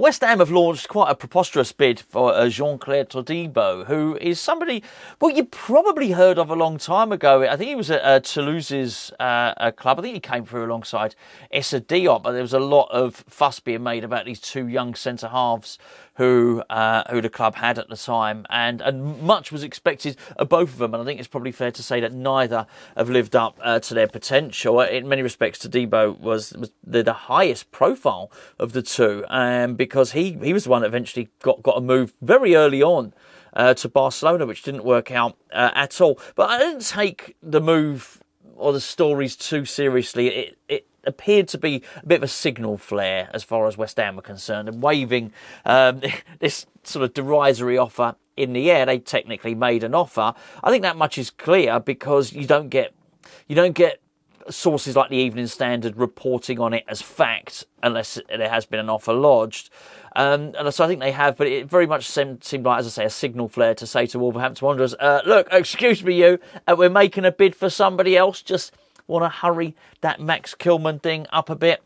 West Ham have launched quite a preposterous bid for Jean-Clair Todibo, who is somebody, well, you probably heard of a long time ago. I think he was at Toulouse's club. I think he came through alongside Issa Diop, but there was a lot of fuss being made about these two young centre-halves who the club had at the time, and much was expected of both of them, and I think it's probably fair to say that neither have lived up to their potential. In many respects, Todibo was the highest profile of the two, because he was the one that eventually got a move very early on to Barcelona, which didn't work out at all. But I didn't take the move or the stories too seriously. It appeared to be a bit of a signal flare as far as West Ham were concerned, and waving this sort of derisory offer in the air. They technically made an offer. I think that much is clear, because you don't get sources like the Evening Standard reporting on it as fact unless there has been an offer lodged. And so I think they have, but it very much seemed like, as I say, a signal flare to say to Wolverhampton Wanderers, look, excuse me, we're making a bid for somebody else. Just want to hurry that Max Kilman thing up a bit.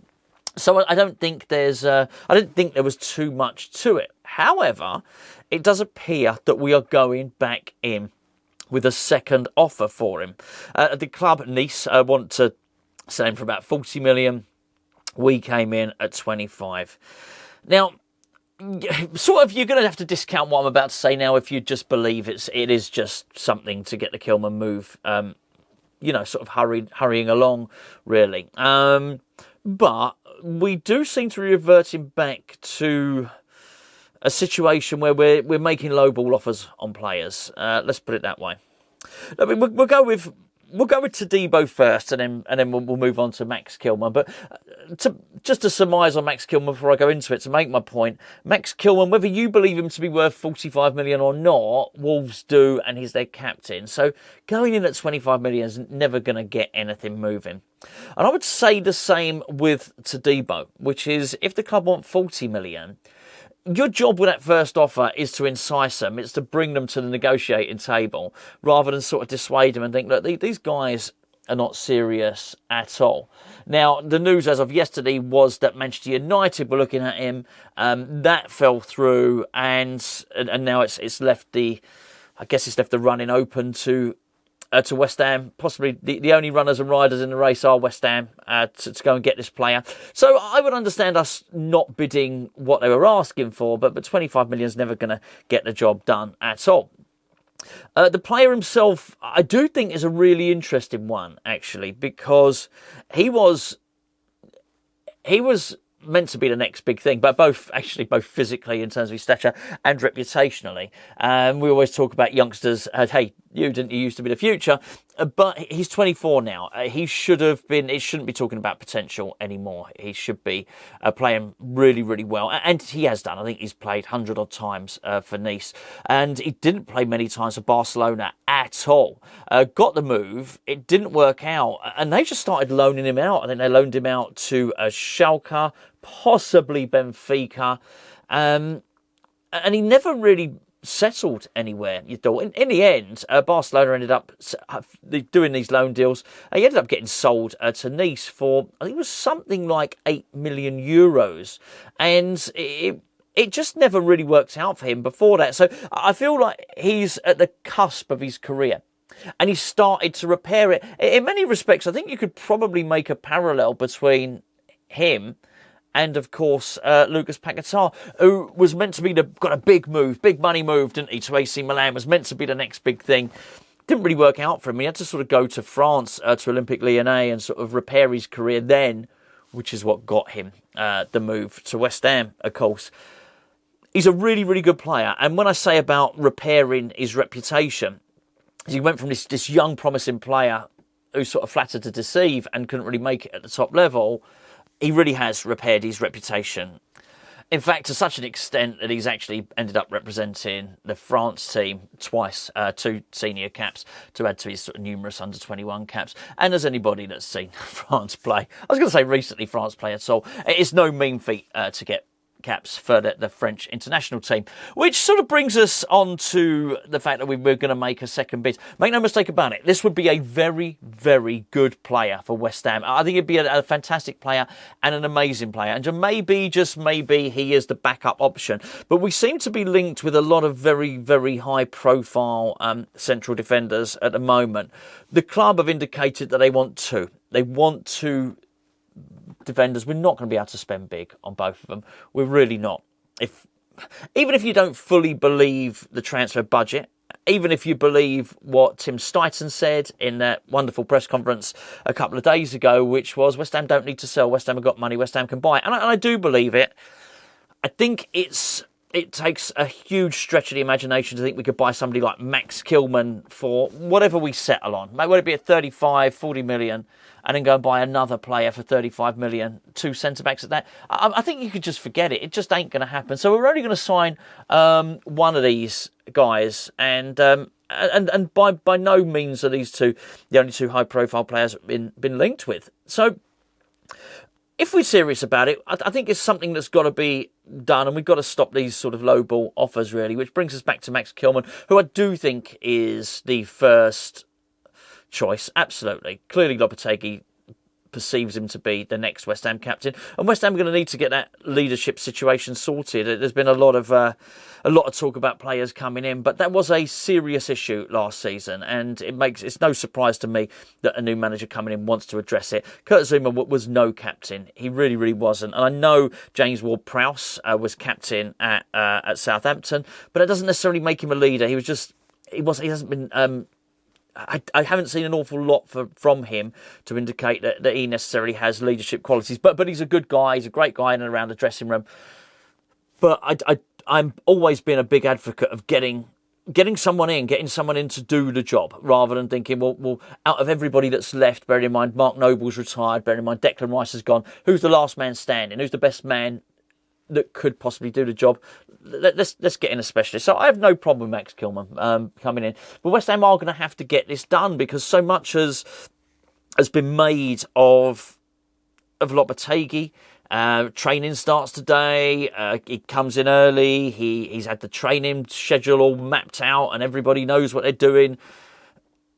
So I don't think there was too much to it. However, it does appear that we are going back in with a second offer for him. The club, Nice, want to sell him for about 40 million. We came in at 25. Now, sort of, you're going to have to discount what I'm about to say now if you just believe it is just something to get the Kilman move, sort of hurrying along, really. But we do seem to be reverting back to a situation where we're making low ball offers on players. Let's put it that way. I mean, we'll go with Todibo first, and then we'll move on to Max Kilman. But just to surmise on Max Kilman before I go into it, to make my point, Max Kilman, whether you believe him to be worth 45 million or not, Wolves do, and he's their captain. So going in at 25 million is never going to get anything moving. And I would say the same with Todibo, which is if the club want 40 million, your job with that first offer is to entice them. It's to bring them to the negotiating table rather than sort of dissuade them and think, look, these guys are not serious at all. Now, the news as of yesterday was that Manchester United were looking at him. That fell through, and now it's left the running open to West Ham. Possibly the only runners and riders in the race are West Ham to go and get this player. So I would understand us not bidding what they were asking for, but 25 million is never going to get the job done at all. The player himself, I do think, is a really interesting one, actually, because he was meant to be the next big thing, but both physically in terms of his stature and reputationally. We always talk about youngsters, hey, you used to be the future, but he's 24 now. He shouldn't be talking about potential anymore. He should be playing really, really well, and he has done. I think he's played 100 odd times for Nice, and he didn't play many times for Barcelona at all. Got the move, it didn't work out, and they just started loaning him out. I think they loaned him out to Schalke, possibly Benfica, and he never really settled anywhere, you thought. In the end, Barcelona ended up doing these loan deals. He ended up getting sold to Nice for, I think it was something like 8 million euros. And it just never really worked out for him before that. So I feel like he's at the cusp of his career, and he started to repair it. In many respects, I think you could probably make a parallel between him and, of course, Lucas Paquetá, who was meant to be got a big money move, didn't he, to AC Milan, was meant to be the next big thing. Didn't really work out for him. He had to sort of go to France, to Olympique Lyonnais, and sort of repair his career then, which is what got him the move to West Ham, of course. He's a really, really good player. And when I say about repairing his reputation, he went from this young, promising player who sort of flattered to deceive and couldn't really make it at the top level. He really has repaired his reputation. In fact, to such an extent that he's actually ended up representing the France team twice, 2 senior caps to add to his sort of numerous under-21 caps. And as anybody that's seen France play, I was going to say recently France play at all, it's no mean feat to get caps for the French international team, which sort of brings us on to the fact that we're going to make a second bid. Make no mistake about it, this would be a very, very good player for West Ham. I think it'd be a fantastic player and an amazing player, and maybe, just maybe, he is the backup option. But we seem to be linked with a lot of very, very high-profile central defenders at the moment. The club have indicated that they want two. They want two defenders. We're not going to be able to spend big on both of them. We're really not. Even if you don't fully believe the transfer budget, even if you believe what Tim Stuyton said in that wonderful press conference a couple of days ago, which was West Ham don't need to sell, West Ham have got money, West Ham can buy. And I do believe it. I think it takes a huge stretch of the imagination to think we could buy somebody like Max Kilman for whatever we settle on. Would it be at 35, 40 million, and then go and buy another player for 35 million, two centre-backs at that? I think you could just forget it. It just ain't going to happen. So we're only going to sign one of these guys, and by no means are these two the only two high-profile players been linked with. So if we're serious about it, I think it's something that's got to be done, and we've got to stop these sort of low-ball offers, really, which brings us back to Max Kilman, who I do think is the first choice. Absolutely. Clearly, Lopetegui perceives him to be the next West Ham captain, and West Ham are going to need to get that leadership situation sorted. There's been a lot of talk about players coming in, but that was a serious issue last season, and it's no surprise to me that a new manager coming in wants to address it. Kurt Zouma was no captain. He really, really wasn't. And I know James Ward-Prowse was captain at Southampton, but it doesn't necessarily make him a leader. He hasn't been. I haven't seen an awful lot from him to indicate that he necessarily has leadership qualities. But he's a good guy. He's a great guy in and around the dressing room. But I'm always been a big advocate of getting someone in to do the job, rather than thinking, well, out of everybody that's left, bearing in mind Mark Noble's retired, bearing in mind Declan Rice has gone, who's the last man standing? Who's the best man that could possibly do the job? Let's get in a specialist. So I have no problem with Max Kilman coming in. But West Ham are going to have to get this done, because so much has been made of Lopetegui. Training starts today. He comes in early. He's had the training schedule all mapped out, and everybody knows what they're doing.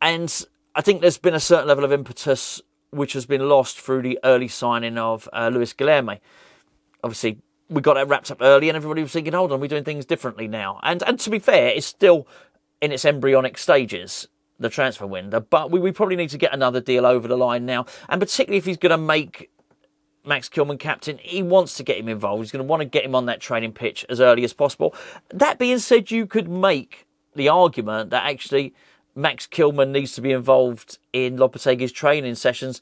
And I think there's been a certain level of impetus which has been lost through the early signing of Luis Guilherme. Obviously, we got that wrapped up early, and everybody was thinking, hold on, we're doing things differently now. And to be fair, it's still in its embryonic stages, the transfer window. But we probably need to get another deal over the line now. And particularly if he's going to make Max Kilman captain, he wants to get him involved. He's going to want to get him on that training pitch as early as possible. That being said, you could make the argument that actually Max Kilman needs to be involved in Lopetegui's training sessions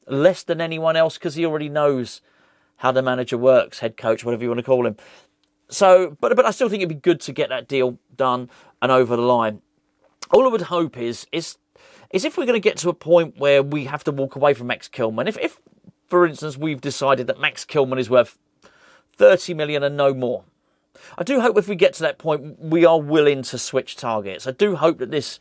less than anyone else, because he already knows how the manager works, head coach, whatever you want to call him. So, but I still think it'd be good to get that deal done and over the line. All I would hope is if we're going to get to a point where we have to walk away from Max Kilman, if for instance, we've decided that Max Kilman is worth 30 million and no more, I do hope if we get to that point, we are willing to switch targets. I do hope that this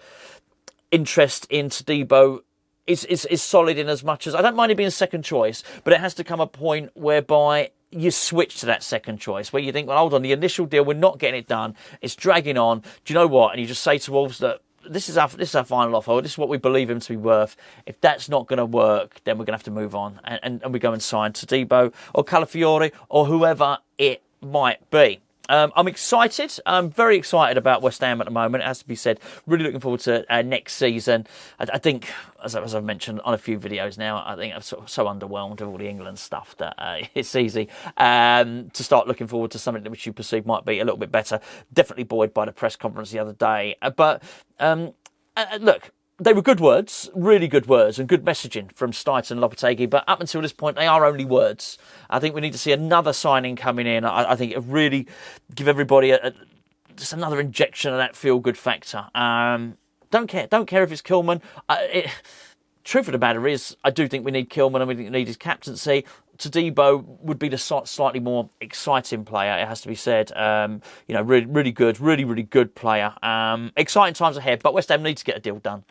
interest in Todibo is solid, in as much as I don't mind it being second choice, but it has to come a point whereby you switch to that second choice, where you think, well, hold on, the initial deal, we're not getting it done, it's dragging on. Do you know what? And you just say to Wolves that this is our final offer, this is what we believe him to be worth. If that's not going to work, then we're going to have to move on, and we go and sign Todibo or Calafiore or whoever it might be. I'm excited. I'm very excited about West Ham at the moment, it has to be said. Really looking forward to next season. I think, as I've mentioned on a few videos now, I think I'm so underwhelmed with all the England stuff that it's easy to start looking forward to something which you perceive might be a little bit better. Definitely buoyed by the press conference the other day. But look, they were good words, really good words, and good messaging from Stuyton and Lopetegui. But up until this point, they are only words. I think we need to see another signing coming in. I think it really give everybody just another injection of that feel-good factor. Don't care if it's Kilman. Truth of the matter is, I do think we need Kilman and we need his captaincy. Todibo would be the slightly more exciting player, it has to be said. Really good, really good player. Exciting times ahead, but West Ham needs to get a deal done.